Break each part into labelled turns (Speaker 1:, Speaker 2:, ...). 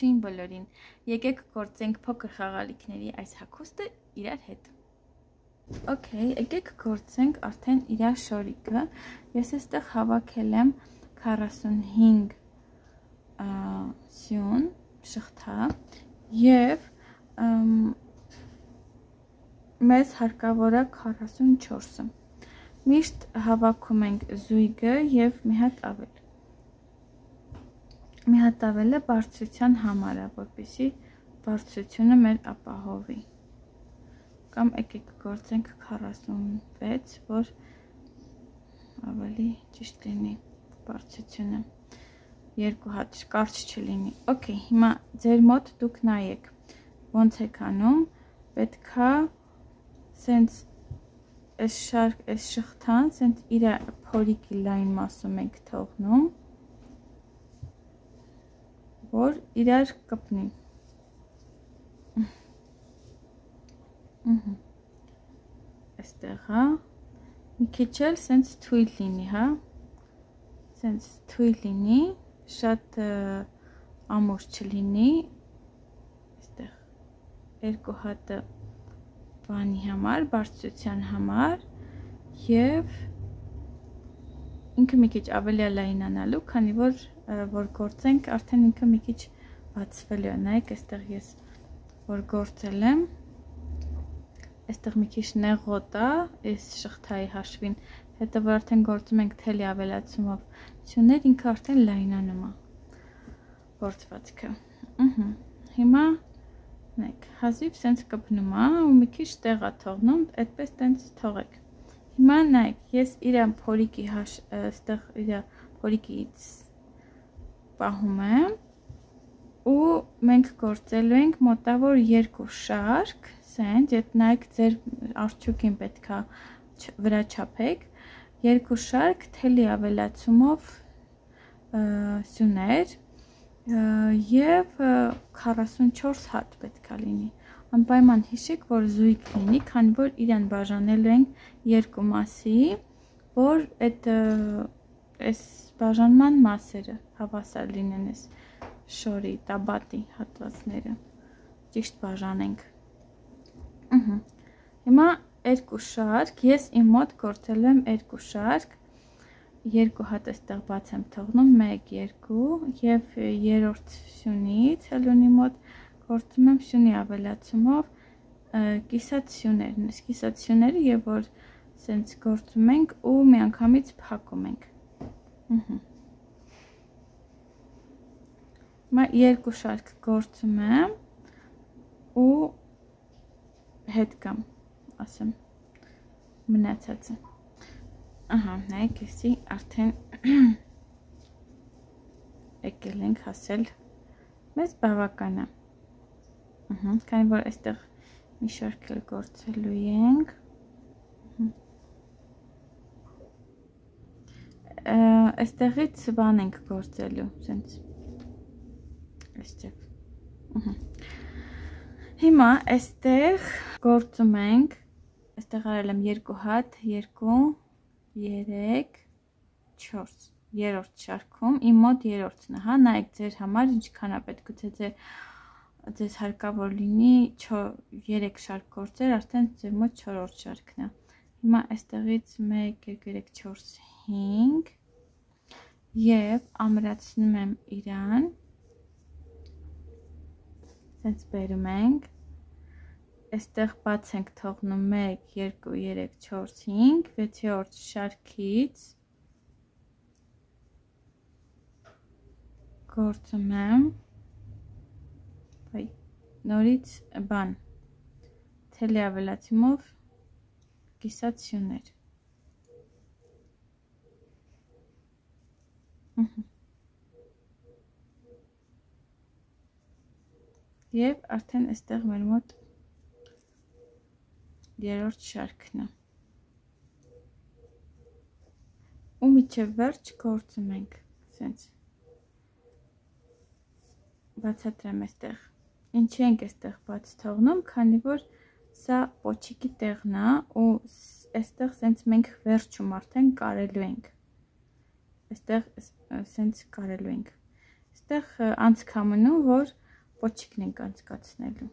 Speaker 1: Ողջույն բոլորին։ Եկեք գործենք փոքր խաղալիքների այս հագուստը իրար հետ։ Okay, եկեք գործենք արդեն իրար շորիկը։ Ես այստեղ հավաքել եմ 45 սյուն շղթա եւ մեզ հարկավոր է 44-ը։ Միշտ հավաքում ենք զույգը եւ մի հատ ավել։ Մի հատ ավելը բարձրության համար է, որպեսզի բարձրությունը մեր ապահովի։ Կամ եկեք գործենք 46, որ ավելի ճիշտ լինի բարձրությունը։ Երկու հատ կարճ չլինի։ Okay, հիմա ձեր մոտ դուք նայեք, ոնց եք անում, պետքա սենց այս շղթան սենց իր փորիկի լայն մասում ենք թողնում, որ իրար կպնի։ Այստեղ հա, մի քիչ էլ սենց թույլ լինի, հա, սենց թույլ լինի, շատ ամուր չլինի, այստեղ երկու հատը բանի համար, բարձրության համար եւ ինքը մի քիչ ավելի լայնանալու, քանի որ գործենք արդեն ինքը մի քիչ բացվելու է։ Նայեք, այստեղ ես որ գործել եմ, այստեղ մի քիչ նեղոտ է, այս շղթայի հաշվին, հետո որ արդեն գործում ենք թելի ավելացումով սյուներ, ինքը արդեն լայնանում է գործվածքը։ Հիմա նայեք, հազիվ սենց կպնում է ու մի քիչ տեղ է թողնում, այդպես տենց թողեք։ Հիմա նայեք, ես իրան փորիկի այստեղ իր փորիկից պահում եմ ու մենք գործելու ենք մոտավոր երկու շարք, սենց, եթե նայեք ձեր արդյունքին պետքա վրա չափեք, երկու շարք թելի ավելացումով սյուներ եւ 44 հատ պետքա լինի։ Անպայման հիշեք, որ զույգ լինի, քանի որ իրան բաժանելու ենք երկու մասի, որ այս բաժանման մասերը հավասար լինեն այս շորի, տաբատի հատվածները, ճիշտ բաժանենք։ Հիմա երկու շարք, ես իմ մոտ գործելու եմ երկու շարք, երկու հատ այստեղ բաց եմ թողնում, 1, 2 եւ երրորդ սյունից հելունի մոտ գործում եմ սյունի ավելացումով կիսած սյուներն, այս կիսած սյուները եւ որ սենց գործում ենք ու միանգամից փակում ենք։ Հիմա երկու շարք գործում եմ ու հետ կամ, ասեմ, մնացածը։ Ահա, նայեք, էսի արդեն եկել ենք հասել, մեզ բավական է։ Քանի որ այստեղ մի շարք էլ գործելու ենք։ Այստեղից բան ենք գործելու, սենց այստեղ։ Հիմա այստեղ գործում ենք, այստեղ արել եմ երկու հատ, 2, 3, 4, երրորդ շարքում, իմ մոտ երրորդն է, հա, նայեք ձեր համար ինչքան է պետք, գուցե ձեզ հարկավոր լինի 3 շարք գործեր, արդեն ձեր մոտ 4-րդ շարքն է։ Հիմա այստեղից 1, 2, 3, 4, 5 եւ ամրացնում եմ իրան, սենց բերում ենք, այստեղ բաց ենք թողնում 1, 2, 3, 4, 5, 6-րդ շարքից գործում եմ, նորից բան, թելի ավելացումով կիսած սյուներ։ Եվ արդեն այստեղ մեր մոտ երրորդ շարքն է։ Ու մինչև վերջ գործում ենք, սենց։ Բացատրեմ այստեղ։ Ինչի ենք այստեղ բաց թողնում, քանի որ սա պոչիկի տեղն է ու այստեղ սենց մենք վերջում արդեն կարելու ենք։ Այստեղ սենց կարելու ենք։ Այստեղ անցք ամնում, որ պոչիկն ենք անցկացնելու։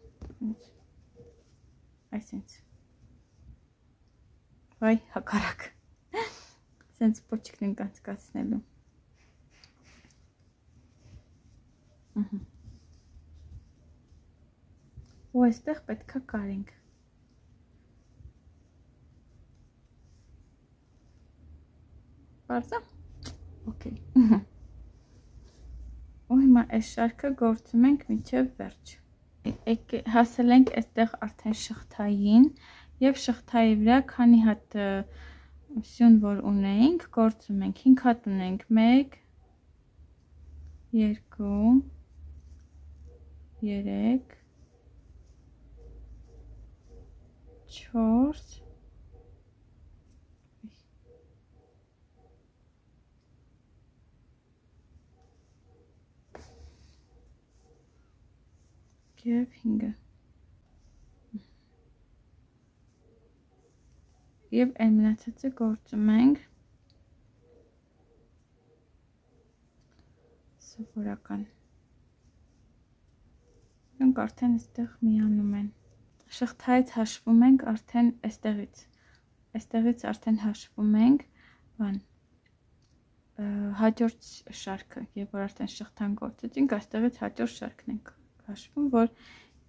Speaker 1: Այսինքն վայ հակառակ սենց պոչիկն ենք անցկացնելու։ Ու այստեղ պետքա կարենք։ Պարզա։ Okay։ Ու հիմա այս շարքը գործում ենք մինչև վերջ։ Հասել ենք այստեղ արդեն շղթային եւ շղթայի վրա քանի հատ սյուն որ ունենք, գործում ենք 5 հատ ունենք 1 2 3 4 եւ 5 եւ այն մնացածը գործում ենք սովորական։ Մենք արդեն այստեղ միանում են։ Շղթայից հաշվում ենք արդեն այստեղից արդեն հաշվում ենք բան հաջորդ շարքը, երբ որ արդեն շղթան գործեցինք, այստեղից հաջորդ շարքն ենք հաշվում, որ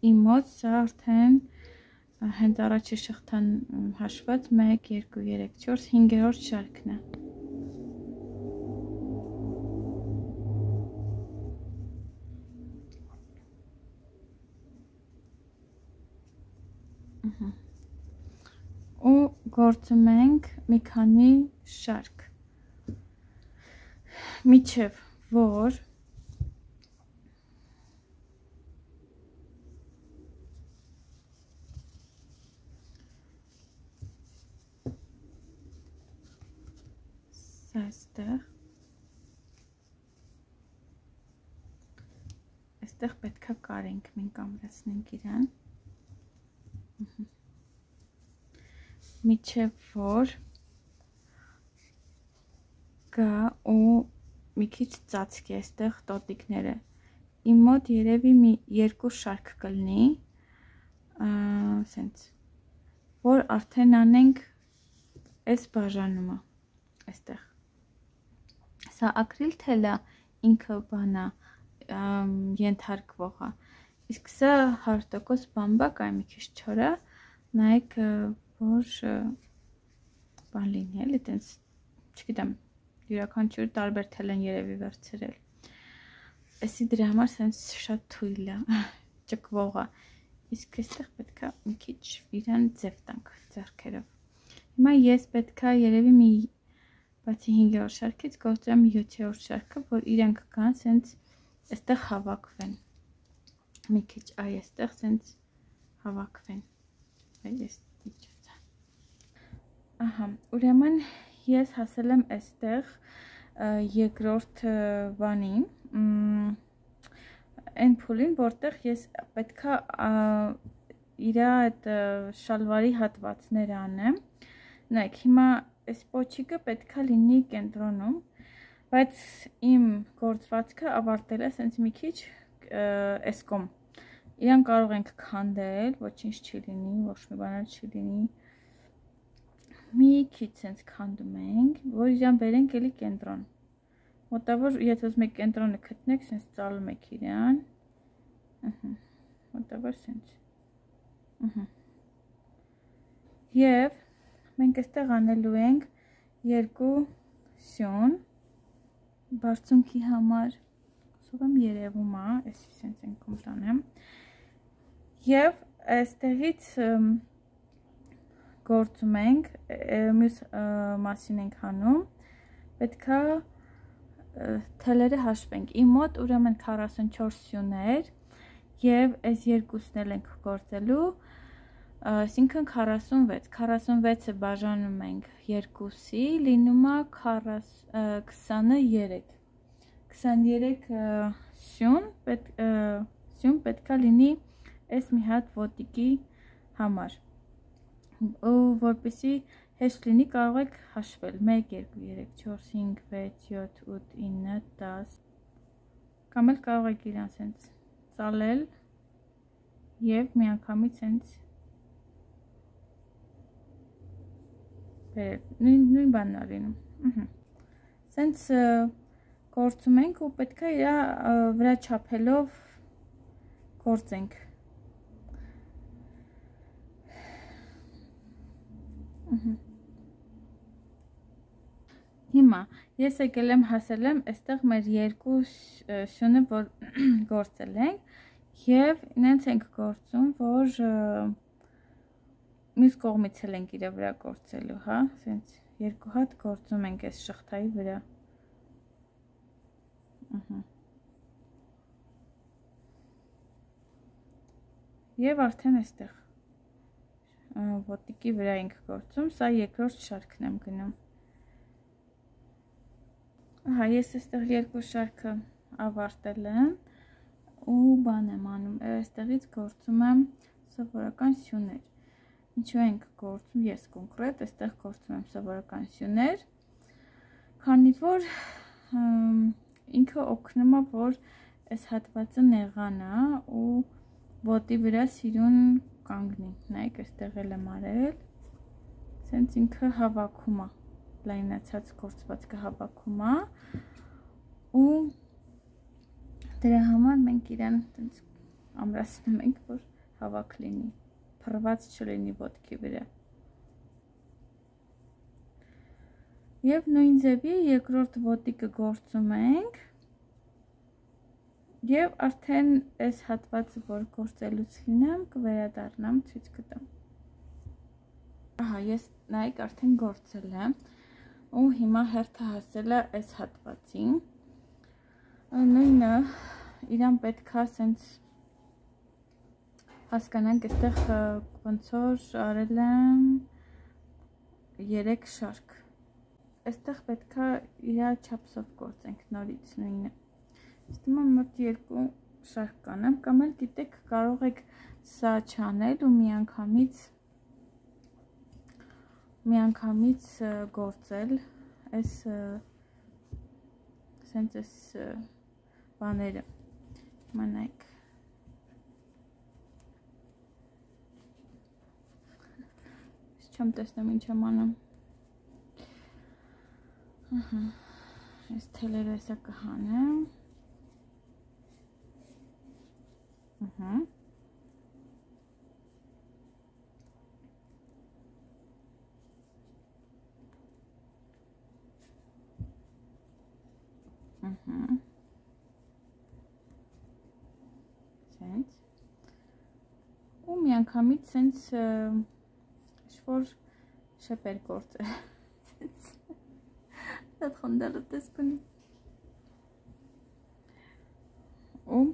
Speaker 1: իմ մոտ սա արդեն հենց առաջի շղթան հաշված 1 2 3 4 5-րդ շարքն է։ Ու գործում ենք մի քանի շարք միջև որ այստեղ պետքա կարենք, մենք ամրացնենք իրան, միջև որ գա ու մի քիչ ծածկի այստեղ տոտիկները, իմ մոտ երևի մի 2 շարք կլինի, սենց, որ արդեն անենք այս բաժանումը, այստեղ, սա ակրիլ թելա ինքը բանա ենթարկվող է, իսկ սա 100% բամբակ այ մի քիչ չորա, նայեք որ բան լինի, էլի տենց, չգիտեմ, յուրաքանչյուր տարբեր թել են երևի վերցրել, էսի դրա համար սենց շատ թույլ է, ճկվող է, իսկ այստեղ պետքա մի քիչ իրան ձև տանք ձեռքերով, հիմա ես պետքա երևի մի բացի 5-րդ շարքից գործեմ 7-րդ շարքը, որ իրանք կան սենց այստեղ հավաքվեն, մի քիչ այ այստեղ սենց հավաքվեն, այ ես իջացա, ահա, ուրեմն ես հասել եմ այստեղ երկրորդ բանին, այն փուլին, որտեղ ես պետքա իրա այդ շալվարի հատվածները անեմ, նայեք, հիմա այս պոչիկը պետքա լինի կենտրոնում, բայց իմ գործվածքը ավարտել է սենց մի քիչ այս կողմ, իրան կարող ենք քանդել, ոչինչ չի լինի, ոչ մի բան չի լինի, մի քիչ սենց քանդում ենք, որ իրան բերենք էլի կենտրոն, մոտավոր, եթե ուզում եք կենտրոնը գտնեք, սենց ծալում եք իրան, մոտավոր սենց, և մենք այստեղ անելու ենք 2 սյուն, բարձունքի համար, սովեմ երևում է, այսի սենց ենքում տանեմ, և այստեղից գործում ենք, մյուս մասին ենք հանում, պետքա թելերը հաշվենք, իմ մոտ ուրեմն 44 սյուներ և այս երկուսն էլ ենք գործելու, այսինքն 46, 46-ը բաժանում ենք երկուսի, լինում է 23 սյուն պետքա լինի այս մի հատ ոտիկի համար, ու որպեսի հեշտ լինի կարող եք հաշվել 1, 2, 3, 4, 5, 6, 7, 8, 9, 10, կամ էլ կարող եք իրան սենց ծալել եւ միանգամից հենց նույն բանն է լինում։ Սենց գործում ենք ու պետք է իր վրա չափելով գործենք։ Հիմա ես եկել եմ հասել եմ այստեղ մեր երկու սյունը որ գործել ենք եւ ինձ ենք գործում որ մյուս կողմից էլ ենք իր վրա գործելու, հա, ասենց երկու հատ գործում ենք այս շղթայի վրա։ Եվ արդեն այստեղ ոտիկի վրա ենք գործում, սա երկրորդ շարքն եմ գնում։ Ահա, ես այստեղ երկու շարքը ավարտել եմ ու բան եմ անում, այստեղից գործում եմ սովորական սյուներ։ Ինչու ենք գործում, ես կոնկրետ այստեղ գործում եմ սովորական սյուներ, քանի որ ինքը օգնում է, որ այս հատվածը նեղանա ու ոտի վրա սիրուն կանգնի։ Նայեք, այստեղ էլ եմ արել, սենց ինքը հավաքում է, լայնացած գործվածքը հավաքում է ու դրա համար մենք իրան ամրացնում ենք, որ հավաք լինի, փռված չլինի ոտքի վրա։ Եվ նույն ձևի երկրորդ ոտիկը գործում ենք եւ արդեն այս հատվածը, որ գործելուց լինեմ, կվերադառնամ ցույց կտամ։ Ահա, ես նայեք արդեն գործել եմ ու հիմա հերթը հասել է այս հատվածին։ Նույնը իրան պետք է սենց հասկանանք այստեղ ոնց որ արել եմ 3 շարք։ Այստեղ պետք է իր չափսով գործենք նորից նույնը։ Իսկ հիմա մոտ 2 շարք կանեմ, կամ էլ գիտեք կարող եք սա չանել ու միանգամից գործել այս սենց այս բաները։ Մանայք չեմ տեսնում ինչ եմ անում։ Ահա, այս թելերը հեսա կհանեմ։ Ահա։ Սենց ու միանգամից սենց ինչ-որ շեպեր գործել։ Այդ խնդալը տեսք ունի։ Ու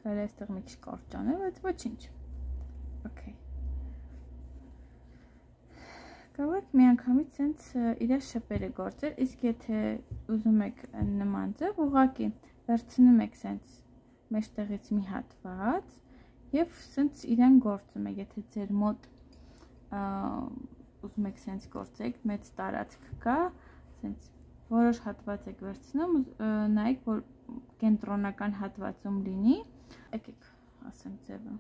Speaker 1: կարելի այստեղ մի քիչ կարճ անել, բայց ոչինչ։ Okay։ Կարող եք միանգամից սենց իր շպերը գործել, իսկ եթե ուզում եք նման ձև, ուղղակի վերցնում եք սենց մեջտեղից մի հատված եւ սենց իրան գործում եք, եթե ձեր մոտ ուզում եք սենց գործեք, մեծ տարածք կա, սենց որոշ հատված եք վերցնում, նայեք, որ կենտրոնական հատվածում լինի, եկեք ասեմ ձևը։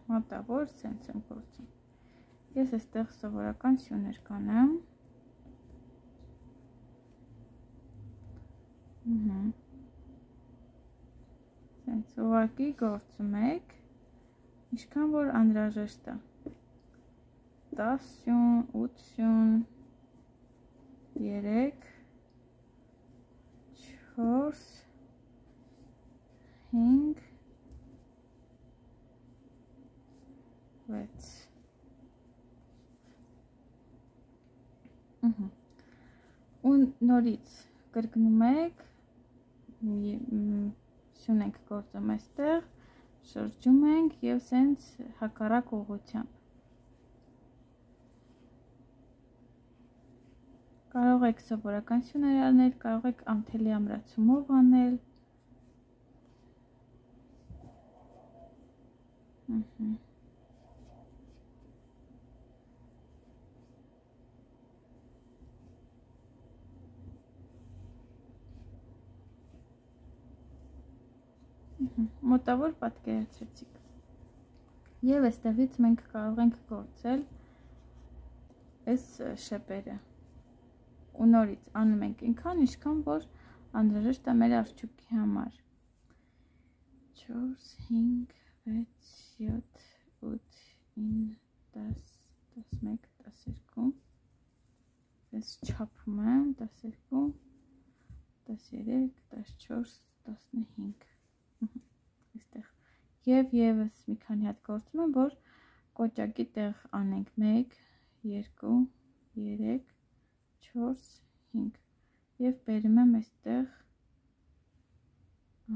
Speaker 1: Մոտավոր սենց եմ գործում։ Ես այստեղ սովորական սյուներ կանեմ։ Սենց ուղղակի գործում եք, ինչքան որ անհրաժեշտ է։ 10 սյուն, 8 սյուն, 3, 4, 5, 6 ու նորից կրկնում եք, սյուն ենք գործում այստեղ, շրջում ենք և սենց հակառակ ուղղությամբ։ Կարող եք սովորական սյուներ անել, կարող եք անթելի ամրացումով անել։ Մոտավոր պատկերացրեցիք։ Եվ այստեղից մենք կարող ենք գործել այս շեպերը։ Ու նորից անում ենք այնքան, ինչքան որ անհրաժեշտ է մեր արջուկի համար։ 4, 5, 6, 7, 8, 9, 10, 11, 12, ես չափում եմ, 12, 13, 14, 15, այստեղ, և ևս մի քանի հատ գործում եմ, որ կոճակի տեղ անենք 1, 2, 3, 4, 5, և բերում եմ այստեղ,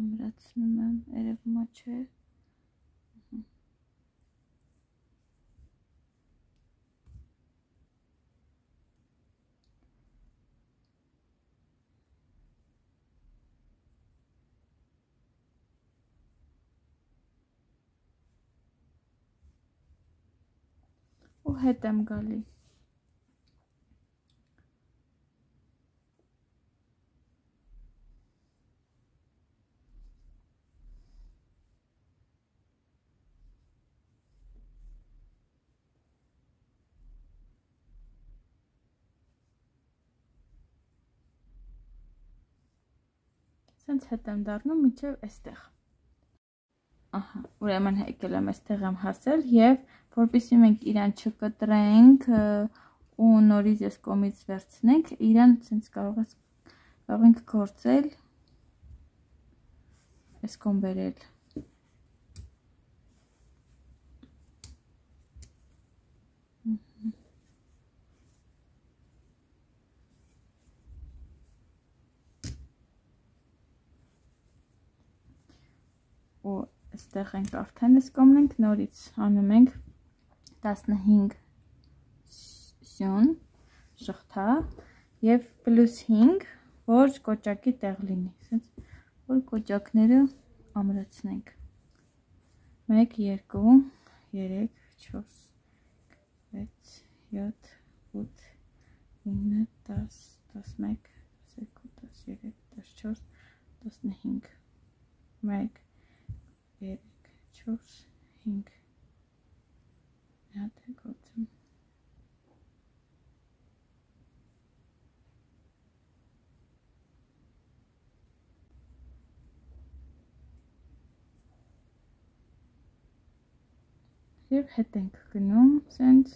Speaker 1: ամրացնում եմ, երևում է չէ, ու հետ եմ գալի։ Սենց հետ եմ դառնում մինչև այստեղ։ Ահա, ուրեմն եկել եմ այստեղ եմ հասել և որպեսզի մենք իրան չկտրենք ու նորից այս կողմից վերցնենք, իրան սենց կարող ենք գործել, այս կողմ բերել։ Ու այստեղ ենք արդեն այս կողմն ենք, նորից անում ենք 15 սյուն շղթա և պլյուս 5, որ կոճակի տեղ լինի, սենց որ կոճակները ամրացնենք։ 1, 2, 3, 4, 6, 7, 8, 9, 10, 11, 12, 13, 14, 15, 1, 3, 4, 5, հատ է գործում։ Եվ հետ ենք գնում, սենց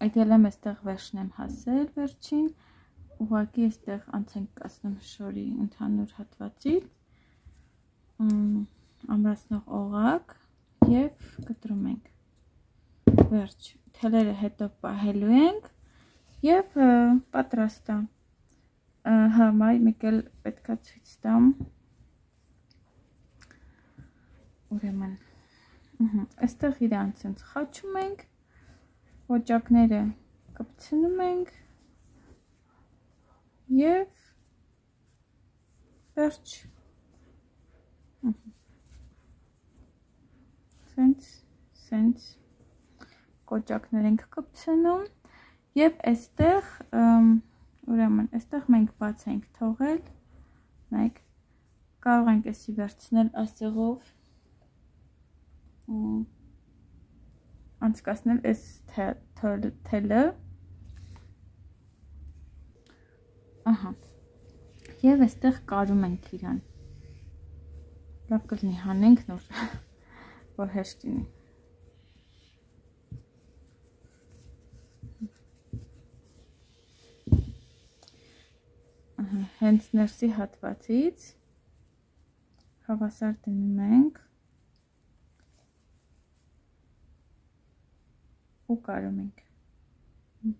Speaker 1: այդել եմ այստեղ վերջն եմ հասել վերջին, ուղղակի այստեղ անցենք ասնում շորի ընդհանուր հատվածից, ամրացնող օղակ և կտրում ենք, վերջ, թելերը հետով պահելու ենք և պատրաստ է, հա մեկ էլ պետք է ցույց տամ, ուրեմն, այստեղ իրան սենց խաչում ենք, կոճակները կպցնում ենք և վերջ, սենց կոճակներ ենք կպցնում և այստեղ, ուրեմն, այստեղ մենք բաց ենք թողել, նայք, կարող ենք էսի վերցնել ասեղով, անցկացնել այս թելը, ահա, և այստեղ կարում ենք իրան, լավ կլինի հանենք նոր, որ հեշտ լինի։ Հենց ներսի հատվածից հավասար դնում ենք ու կարում ենք,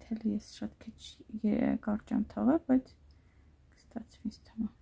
Speaker 1: թելի ես շատ քիչ կարճ եմ թողել, բայց կստացվի ինձ թվում է։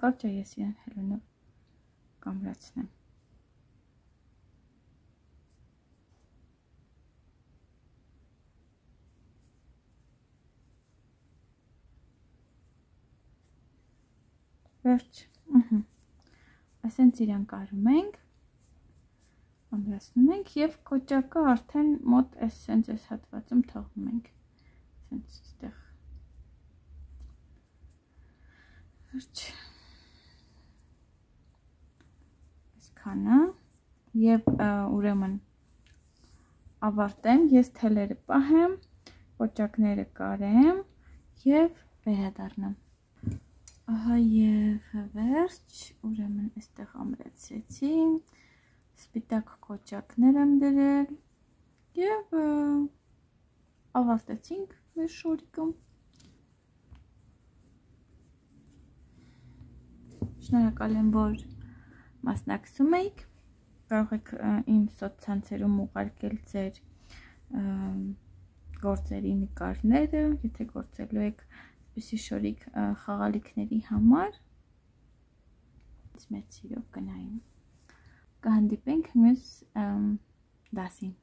Speaker 1: Կարճ է ես իրան հելունով կամրացնեմ։ Վերջ, ասենց իրան կարում ենք, ամրացնում ենք և կոճակը արդեն մոտ ասենց այս հատվածում թողնում ենք, ասենց ստեղ, վերջ, այսքանը և ուրեմն ավարտեմ, ես թելերը պահեմ, կոճակները կարեմ և վերադառնամ։ Ահա և վերջ, ուրեմն այստեղ ամրացրեցի, սպիտակ կոճակներ եմ դրել և ավարտեցինք մեր շորիկը։ Շնորհակալ եմ, որ մասնակցում եք, կարող եք իմ սոցցանցերում ուղարկել ձեր գործերի նկարները, եթե գործելու եք այսպիսի շորիկ խաղալիքների համար, մեծ սիրով կնայում, կհանդիպենք մյուս դասին։